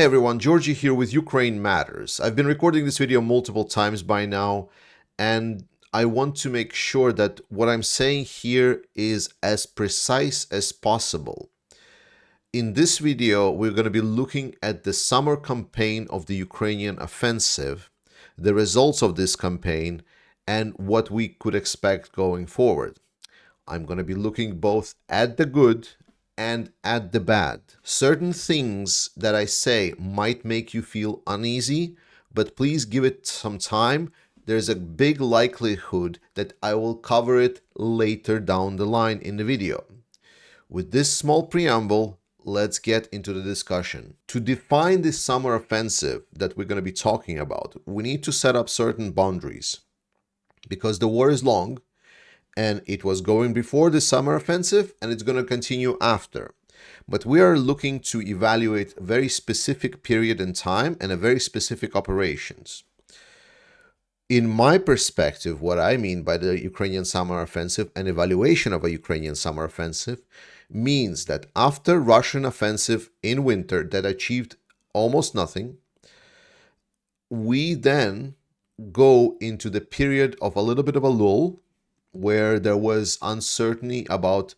Hey everyone, Georgie here with Ukraine Matters. I've been recording this video multiple times by now, and I want to make sure that what I'm saying here is as precise as possible. In this video, we're going to be looking at the summer campaign of the Ukrainian offensive, the results of this campaign, and what we could expect going forward. I'm going to be looking both at the good and at the bad. Certain things that I say might make you feel uneasy, but please give it some time. There's a big likelihood that I will cover it later down the line in the video. With this small preamble, let's get into the discussion. To define this summer offensive that we're going to be talking about, we need to set up certain boundaries. Because the war is long, and it was going before the summer offensive, and it's going to continue after. But we are looking to evaluate a very specific period in time and a very specific operations. In my perspective, what I mean by the Ukrainian summer offensive and evaluation of a Ukrainian summer offensive means that after Russian offensive in winter that achieved almost nothing, we then go into the period of a little bit of a lull, where there was uncertainty about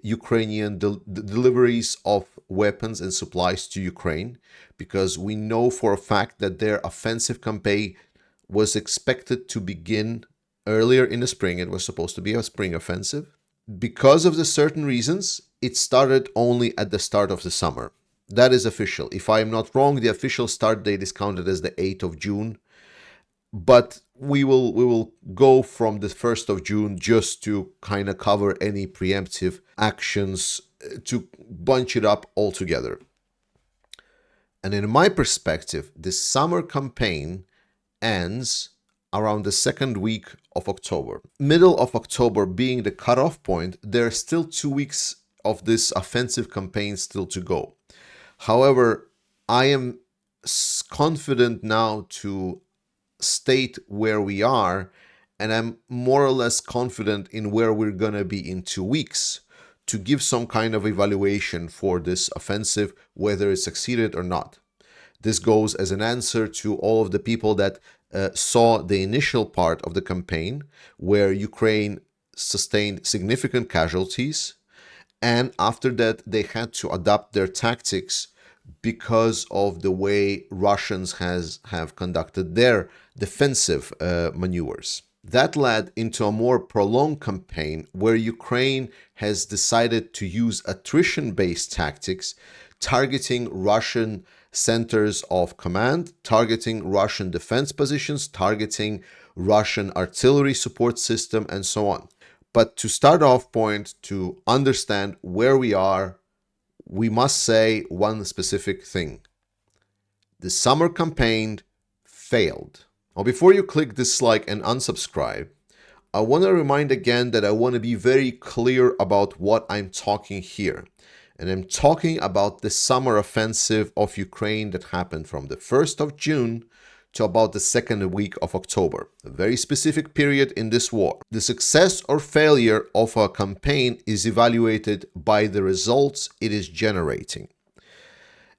Ukrainian deliveries of weapons and supplies to Ukraine, because we know for a fact that their offensive campaign was expected to begin earlier in the spring. It was supposed to be a spring offensive. Because of the certain reasons, it started only at the start of the summer. That is official. If I am not wrong, the official start date is counted as the 8th of June. But we will go from the 1st of June just to kind of cover any preemptive actions to bunch it up all together. And in my perspective, the summer campaign ends around the second week of October. Middle of October being the cutoff point, there are still 2 weeks of this offensive campaign still to go. However, I am confident now to state where we are, and I'm more or less confident in where we're gonna be in 2 weeks to give some kind of evaluation for this offensive, whether it succeeded or not. This goes as an answer to all of the people that saw the initial part of the campaign where Ukraine sustained significant casualties, and after that they had to adapt their tactics because of the way Russians have conducted their defensive maneuvers. That led into a more prolonged campaign where Ukraine has decided to use attrition-based tactics, targeting Russian centers of command, targeting Russian defense positions, targeting Russian artillery support system, and so on. But to start off point, to understand where we are, we must say one specific thing. The summer campaign failed. Now, before you click dislike and unsubscribe, I want to remind again that I want to be very clear about what I'm talking here. And I'm talking about the summer offensive of Ukraine that happened from the 1st of June to about the second week of October, a very specific period in this war. The success or failure of a campaign is evaluated by the results it is generating.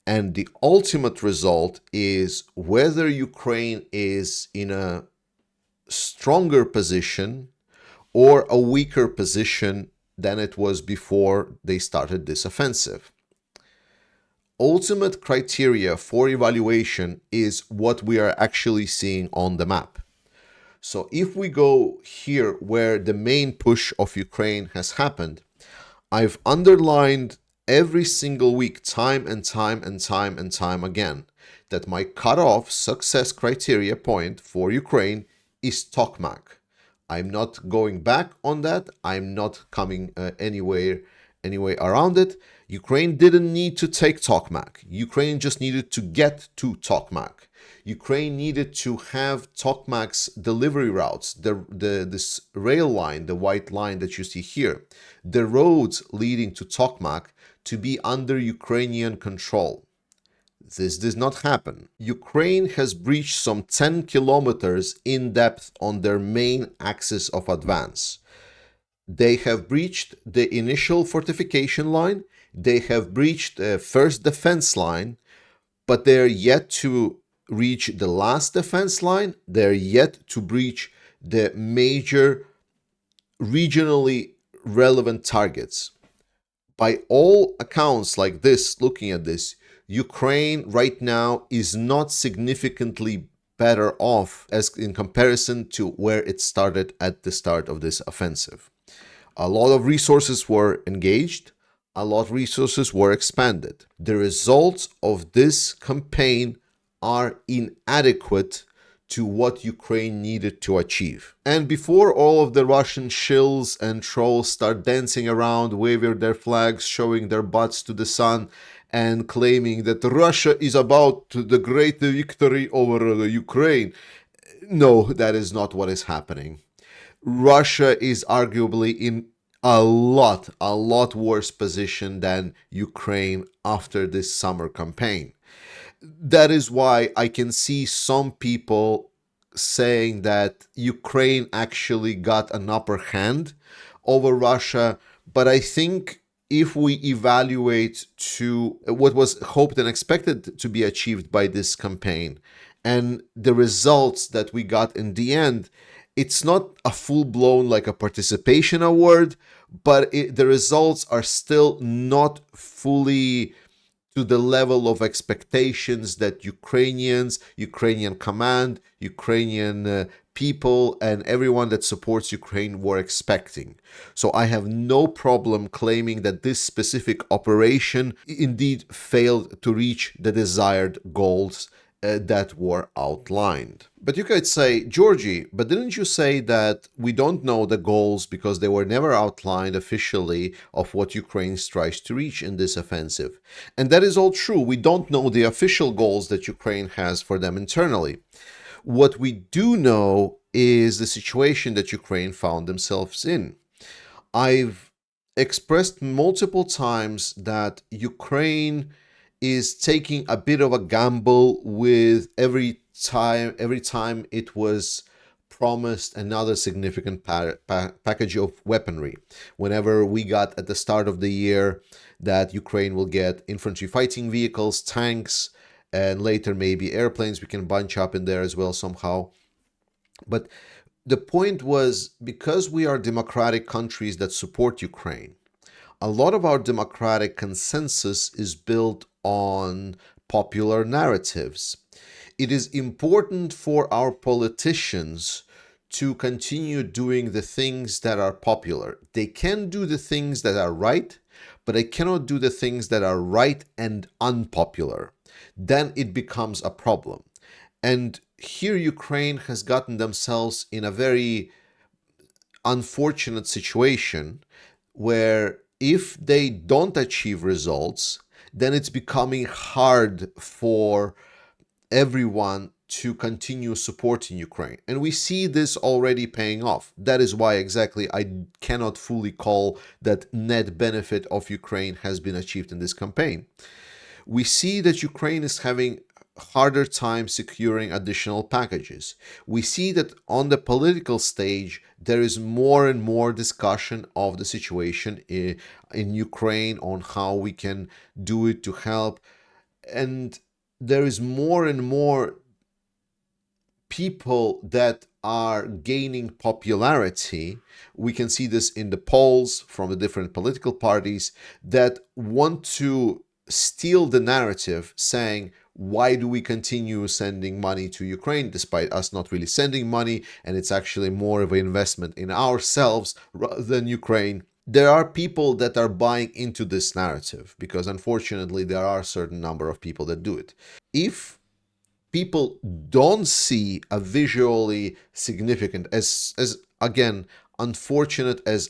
And the ultimate result is whether Ukraine is in a stronger position or a weaker position than it was before they started this offensive. Ultimate criteria for evaluation is what we are actually seeing on the map. So if we go here where the main push of Ukraine has happened, I've underlined every single week, time and time again, that my cutoff success criteria point for Ukraine is Tokmak. I'm not going back on that. I'm not coming anyway around it. Ukraine didn't need to take Tokmak. Ukraine just needed to get to Tokmak. Ukraine needed to have Tokmak's delivery routes, this rail line, the white line that you see here, the roads leading to Tokmak to be under Ukrainian control. This does not happen. Ukraine has breached some 10 kilometers in depth on their main axis of advance. They have breached the initial fortification line. They have breached the first defense line, but they're yet to reach the last defense line. They're yet to breach the major regionally relevant targets. By all accounts, like this, looking at this, Ukraine right now is not significantly better off as in comparison to where it started at the start of this offensive. A lot of resources were engaged, a lot of resources were expanded. The results of this campaign are inadequate to what Ukraine needed to achieve. And before all of the Russian shills and trolls start dancing around, waving their flags, showing their butts to the sun, and claiming that Russia is about the great victory over Ukraine, no, that is not what is happening. Russia is arguably in a lot worse position than Ukraine after this summer campaign. That is why I can see some people saying that Ukraine actually got an upper hand over Russia. But I think if we evaluate to what was hoped and expected to be achieved by this campaign and the results that we got in the end, it's not a full-blown like a participation award, but the results are still not fully to the level of expectations that Ukrainians, Ukrainian command, Ukrainian people, and everyone that supports Ukraine were expecting. So I have no problem claiming that this specific operation indeed failed to reach the desired goals that were outlined. But you could say, Georgie, but didn't you say that we don't know the goals because they were never outlined officially of what Ukraine tries to reach in this offensive? And that is all true. We don't know the official goals that Ukraine has for them internally. What we do know is the situation that Ukraine found themselves in. I've expressed multiple times that Ukraine is taking a bit of a gamble with every time it was promised another significant package of weaponry. Whenever we got at the start of the year that Ukraine will get infantry fighting vehicles, tanks, and later maybe airplanes, we can bunch up in there as well somehow. But the point was, because we are democratic countries that support Ukraine, a lot of our democratic consensus is built on popular narratives. It is important for our politicians to continue doing the things that are popular. They can do the things that are right, but they cannot do the things that are right and unpopular. Then it becomes a problem. And here Ukraine has gotten themselves in a very unfortunate situation where if they don't achieve results, then it's becoming hard for everyone to continue supporting Ukraine. And we see this already paying off. That is why exactly I cannot fully call that net benefit of Ukraine has been achieved in this campaign. We see that Ukraine is having harder time securing additional packages. We see that on the political stage, there is more and more discussion of the situation in Ukraine on how we can do it to help. And there is more and more people that are gaining popularity. We can see this in the polls from the different political parties that want to steal the narrative, saying, why do we continue sending money to Ukraine despite us not really sending money, and it's actually more of an investment in ourselves rather than Ukraine? There are people that are buying into this narrative because unfortunately there are a certain number of people that do it. If people don't see a visually significant, as again, unfortunate, as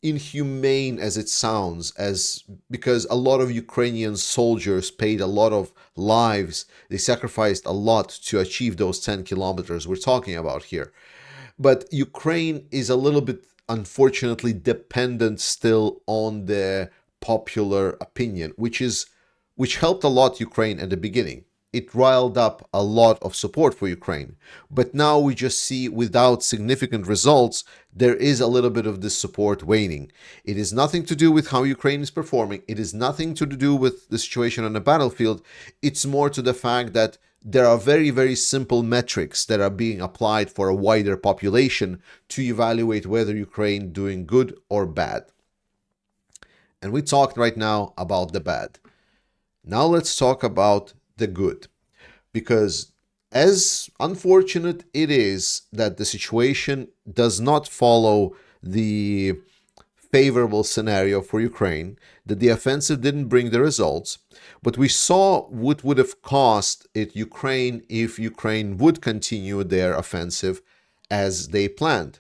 inhumane as it sounds, as because a lot of Ukrainian soldiers paid a lot of lives, they sacrificed a lot to achieve those 10 kilometers we're talking about here. But Ukraine is a little bit, unfortunately, dependent still on the popular opinion, which helped a lot Ukraine at the beginning. it riled up a lot of support for Ukraine. But now we just see, without significant results, there is a little bit of this support waning. It is nothing to do with how Ukraine is performing. It is nothing to do with the situation on the battlefield. It's more to the fact that there are very, very simple metrics that are being applied for a wider population to evaluate whether Ukraine doing good or bad. And we talked right now about the bad. Now let's talk about the good. Because as unfortunate it is that the situation does not follow the favorable scenario for Ukraine, that the offensive didn't bring the results, but we saw what would have cost it Ukraine if Ukraine would continue their offensive as they planned.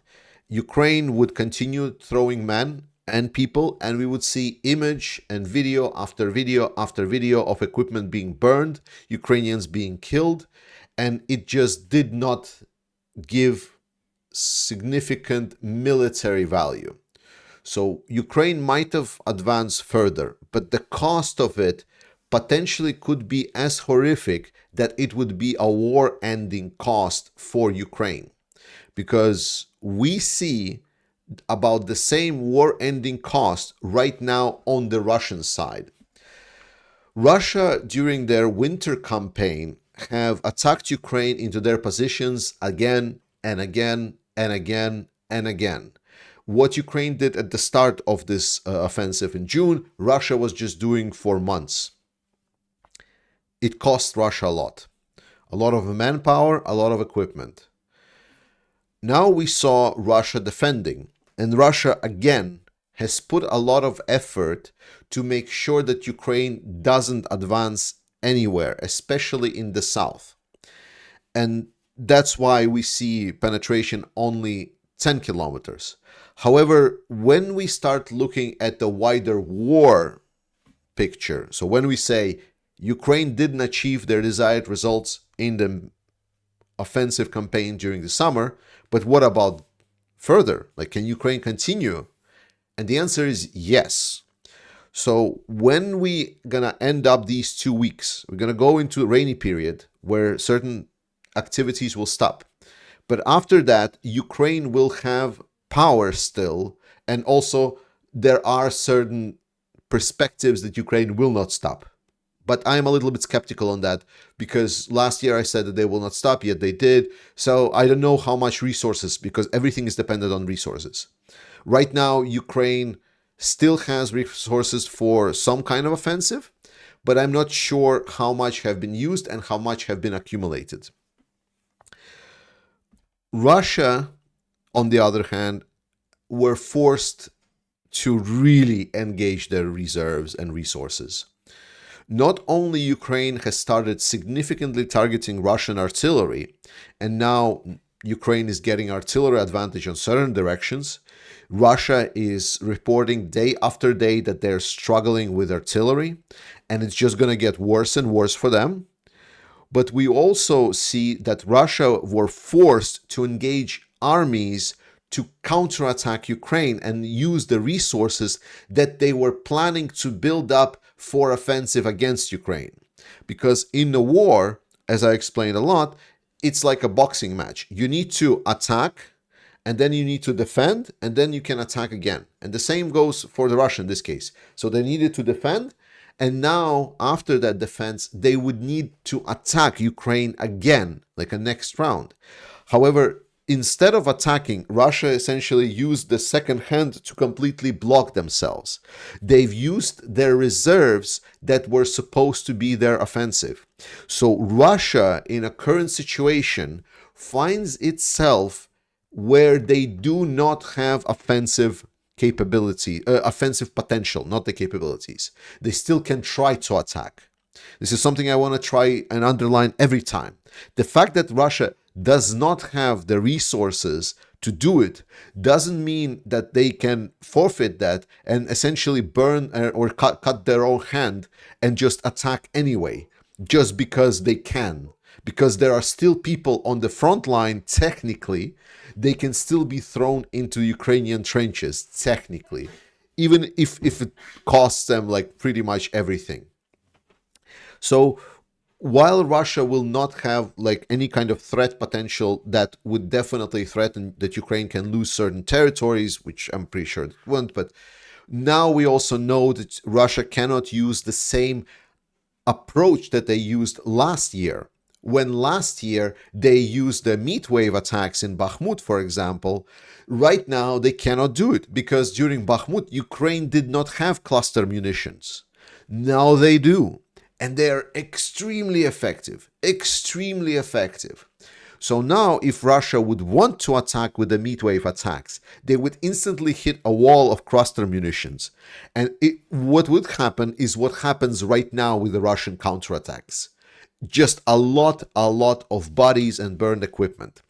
Ukraine would continue throwing men and people, and we would see image and video after video after video of equipment being burned, Ukrainians being killed, and it just did not give significant military value. So Ukraine might have advanced further, but the cost of it potentially could be as horrific that it would be a war-ending cost for Ukraine. Because we see about the same war-ending cost right now on the Russian side. Russia, during their winter campaign, have attacked Ukraine into their positions again and again and again and again. What Ukraine did at the start of this offensive in June, Russia was just doing for months. It cost Russia a lot of manpower, a lot of equipment. Now we saw Russia defending, and Russia again has put a lot of effort to make sure that Ukraine doesn't advance anywhere, especially in the south. And that's why we see penetration only 10 kilometers. However, when we start looking at the wider war picture, so when we say Ukraine didn't achieve their desired results in the offensive campaign during the summer, but what about further? Like, can Ukraine continue? And the answer is yes. So when we gonna end up these 2 weeks, we're gonna go into a rainy period where certain activities will stop. But after that, Ukraine will have power still, and also there are certain perspectives that Ukraine will not stop. But I'm a little bit skeptical on that, because last year I said that they will not stop, yet they did. So I don't know how much resources, because everything is dependent on resources. Right now, Ukraine still has resources for some kind of offensive, but I'm not sure how much have been used and how much have been accumulated. Russia, on the other hand, were forced to really engage their reserves and resources. Not only Ukraine has started significantly targeting Russian artillery, and now Ukraine is getting artillery advantage on certain directions. Russia is reporting day after day that they're struggling with artillery, and it's just going to get worse and worse for them. But we also see that Russia were forced to engage armies to counterattack Ukraine and use the resources that they were planning to build up for offensive against Ukraine. Because in the war, as I explained a lot, it's like a boxing match. You need to attack, and then you need to defend, and then you can attack again. And the same goes for the Russians in this case. So they needed to defend, and now after that defense, they would need to attack Ukraine again, like a next round. However, instead of attacking, Russia essentially used the second hand to completely block themselves. They've used their reserves that were supposed to be their offensive. So Russia, in a current situation, finds itself where they do not have offensive offensive potential, not the capabilities. They still can try to attack. This is something I want to try and underline every time. The fact that Russia does not have the resources to do it doesn't mean that they can forfeit that and essentially burn or cut their own hand and just attack anyway, just because they can. Because there are still people on the front line, technically, they can still be thrown into Ukrainian trenches, technically, even if it costs them like pretty much everything. So while Russia will not have like any kind of threat potential that would definitely threaten that Ukraine can lose certain territories, which I'm pretty sure it won't, but now we also know that Russia cannot use the same approach that they used last year. When last year they used the meat wave attacks in Bakhmut, for example, right now they cannot do it because during Bakhmut, Ukraine did not have cluster munitions. Now they do. And they're extremely effective. Extremely effective. So now, if Russia would want to attack with the meat wave attacks, they would instantly hit a wall of cluster munitions. And what would happen is what happens right now with the Russian counterattacks. Just a lot of bodies and burned equipment.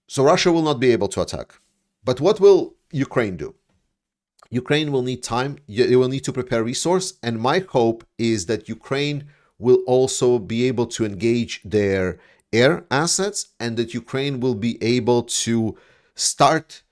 So Russia will not be able to attack. But what will Ukraine do? Ukraine will need time, it will need to prepare resource, and my hope is that Ukraine will also be able to engage their air assets and that Ukraine will be able to start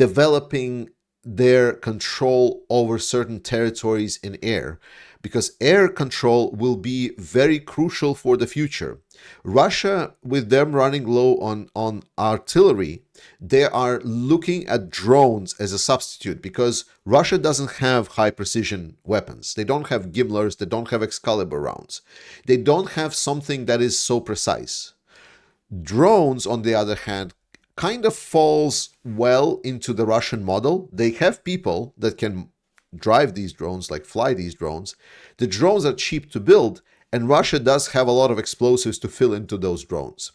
developing their control over certain territories in air, because air control will be very crucial for the future. Russia, with them running low on artillery, they are looking at drones as a substitute because Russia doesn't have high precision weapons. They don't have Gimlers, they don't have Excalibur rounds. They don't have something that is so precise. Drones, on the other hand, kind of falls well into the Russian model. They have people that can drive these drones, like fly these drones. The drones are cheap to build, and Russia does have a lot of explosives to fill into those drones.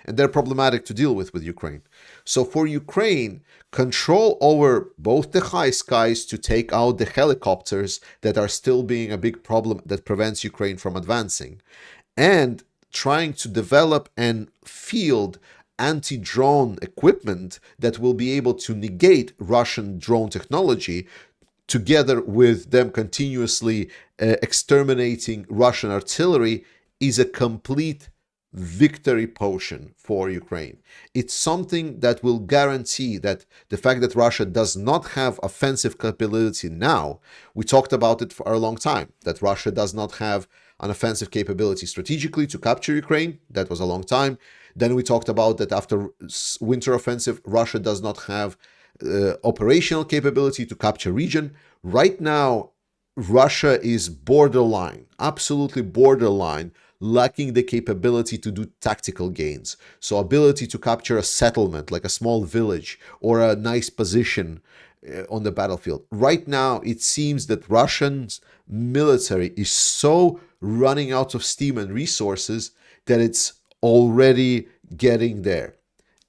And they're problematic to deal with Ukraine. So for Ukraine, control over both the high skies to take out the helicopters that are still being a big problem that prevents Ukraine from advancing, and trying to develop and field anti-drone equipment that will be able to negate Russian drone technology, together with them continuously exterminating Russian artillery, is a complete victory potion for Ukraine. It's something that will guarantee that the fact that Russia does not have offensive capability now, we talked about it for a long time, that Russia does not have an offensive capability strategically to capture Ukraine. That was a long time. Then we talked about that after winter offensive, Russia does not have operational capability to capture region. Right now, Russia is borderline, absolutely borderline, lacking the capability to do tactical gains. So ability to capture a settlement, like a small village or a nice position on the battlefield. Right now, it seems that Russians military is so running out of steam and resources that it's already getting there.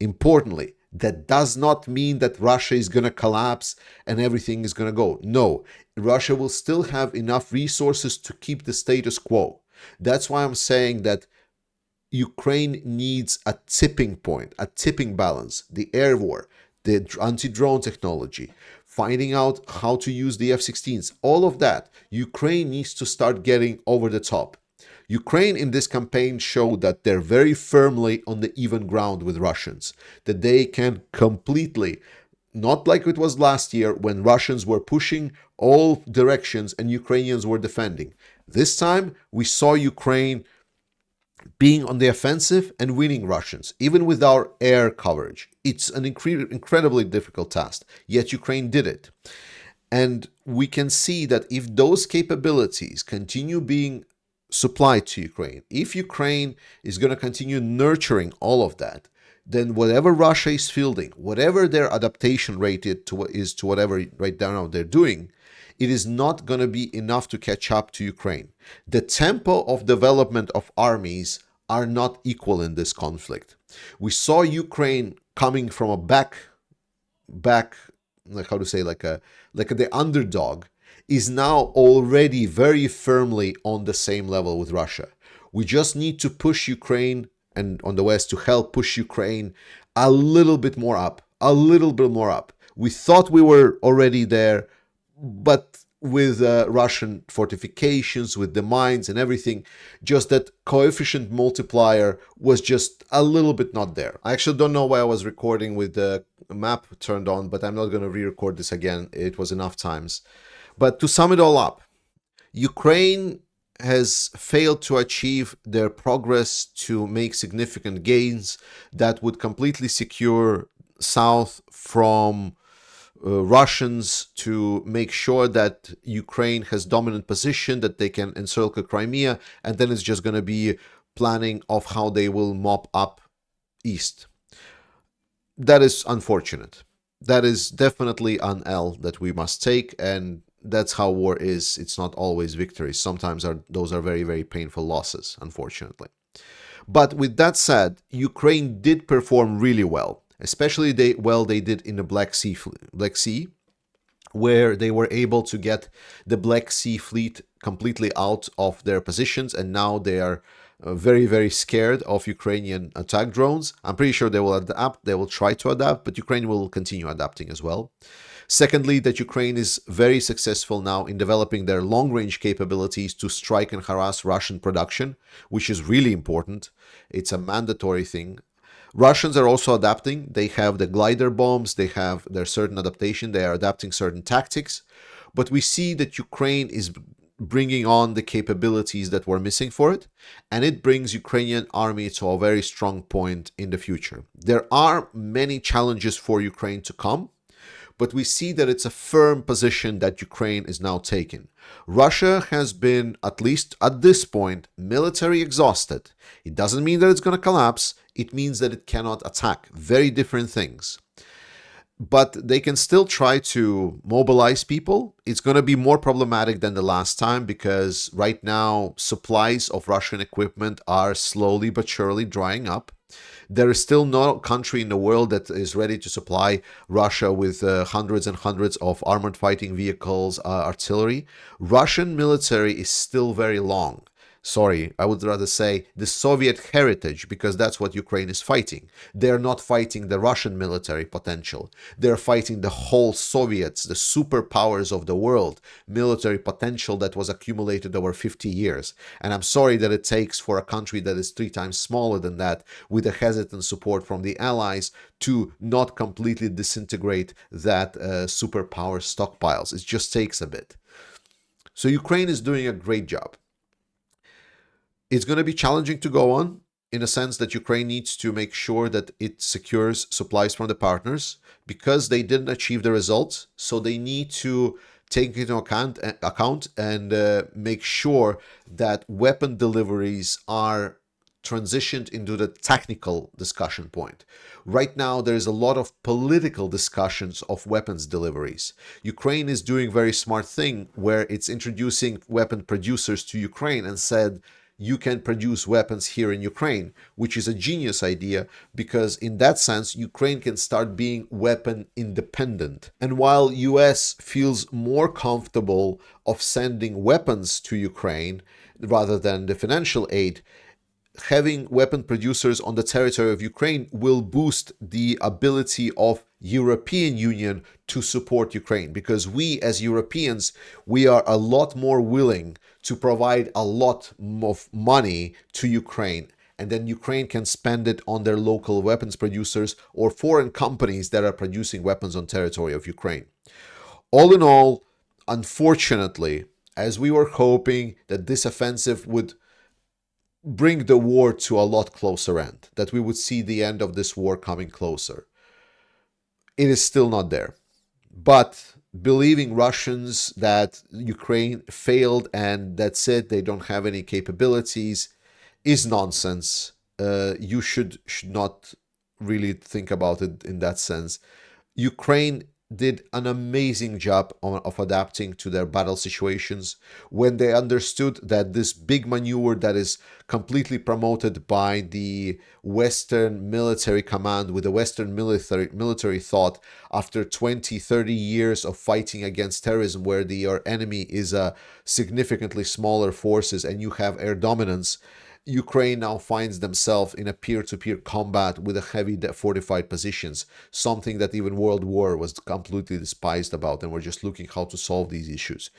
Importantly, that does not mean that Russia is going to collapse and everything is going to go. No, Russia will still have enough resources to keep the status quo. That's why I'm saying that Ukraine needs a tipping point, a tipping balance, the air war, the anti-drone technology, finding out how to use the F-16s, all of that. Ukraine needs to start getting over the top. Ukraine in this campaign showed that they're very firmly on the even ground with Russians, that they can completely, not like it was last year when Russians were pushing all directions and Ukrainians were defending. This time we saw Ukraine being on the offensive and winning Russians, even with our air coverage. It's an incredibly difficult task, yet Ukraine did it. And we can see that if those capabilities continue being supplied to Ukraine, if Ukraine is going to continue nurturing all of that, then whatever Russia is fielding, whatever their adaptation rate is to whatever right now they're doing, it is not going to be enough to catch up to Ukraine. The tempo of development of armies are not equal in this conflict. We saw Ukraine coming from a back, like how to say, like the underdog, is now already very firmly on the same level with Russia. We just need to push Ukraine and on the West to help push Ukraine a little bit more up, a little bit more up. We thought we were already there, but with Russian fortifications, with the mines and everything, just that coefficient multiplier was just a little bit not there. I actually don't know why I was recording with the map turned on, but I'm not going to re-record this again. It was enough times. But to sum it all up, Ukraine has failed to achieve their progress to make significant gains that would completely secure South from Russians, to make sure that Ukraine has dominant position, that they can encircle Crimea, and then it's just going to be planning of how they will mop up east. That is unfortunate. That is definitely an L that we must take, and that's how war is. It's not always victories. Sometimes those are very, very painful losses, unfortunately. But with that said, Ukraine did perform really well, especially they did in the Black Sea, where they were able to get the Black Sea fleet completely out of their positions, and now they are very, very scared of Ukrainian attack drones. I'm pretty sure they will adapt, they will try to adapt, but Ukraine will continue adapting as well. Secondly, that Ukraine is very successful now in developing their long-range capabilities to strike and harass Russian production, which is really important. It's a mandatory thing. Russians are also adapting. They have the glider bombs, they have their certain adaptation, they are adapting certain tactics. But we see that Ukraine is bringing on the capabilities that were missing for it, and it brings Ukrainian army to a very strong point in the future. There are many challenges for Ukraine to come, but we see that it's a firm position that Ukraine is now taking. Russia has been, at least at this point, military exhausted. It doesn't mean that it's going to collapse. It means that it cannot attack. Very different things. But they can still try to mobilize people. It's going to be more problematic than the last time, because right now supplies of Russian equipment are slowly but surely drying up. There is still no country in the world that is ready to supply Russia with hundreds and hundreds of armored fighting vehicles, artillery. Russian military is still very long. Sorry, I would rather say the Soviet heritage, because that's what Ukraine is fighting. They're not fighting the Russian military potential. They're fighting the whole Soviets, the superpowers of the world, military potential that was accumulated over 50 years. And I'm sorry that it takes for a country that is 3 times smaller than that, with a hesitant support from the Allies, to not completely disintegrate that superpower stockpiles. It just takes a bit. So Ukraine is doing a great job. It's going to be challenging to go on, in a sense that Ukraine needs to make sure that it secures supplies from the partners, because they didn't achieve the results. So they need to take into account and make sure that weapon deliveries are transitioned into the technical discussion point. Right now, there is a lot of political discussions of weapons deliveries. Ukraine is doing a very smart thing where it's introducing weapon producers to Ukraine and said, you can produce weapons here in Ukraine, which is a genius idea, because in that sense, Ukraine can start being weapon independent. And while US feels more comfortable of sending weapons to Ukraine rather than the financial aid, having weapon producers on the territory of Ukraine will boost the ability of European Union to support Ukraine, because we as Europeans, we are a lot more willing to provide a lot of money to Ukraine, and then Ukraine can spend it on their local weapons producers or foreign companies that are producing weapons on territory of Ukraine. All in all, unfortunately, as we were hoping that this offensive would bring the war to a lot closer end, that we would see the end of this war coming closer, it is still not there. But believing Russians that Ukraine failed and that's it, they don't have any capabilities, is nonsense. You should not really think about it in that sense. Ukraine did an amazing job of adapting to their battle situations when they understood that this big maneuver that is completely promoted by the Western military command with the Western military thought, after 20, 30 years of fighting against terrorism, where your enemy is a significantly smaller forces and you have air dominance, Ukraine now finds themselves in a peer-to-peer combat with a heavy fortified positions, something that even World War was completely despised about, and we're just looking how to solve these issues.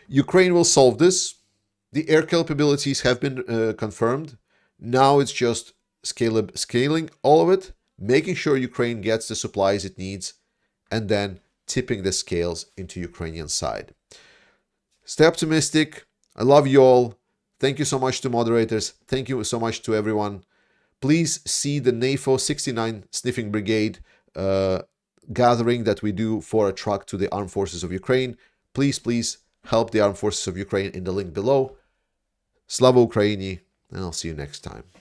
Ukraine will solve this. The air capabilities have been confirmed. Now it's just scaling all of it, making sure Ukraine gets the supplies it needs, and then tipping the scales into Ukrainian side. Stay optimistic. I love you all. Thank you so much to moderators. Thank you so much to everyone. Please see the NAFO 69 Sniffing Brigade gathering that we do for a truck to the Armed Forces of Ukraine. Please help the Armed Forces of Ukraine in the link below. Slava Ukraini, and I'll see you next time.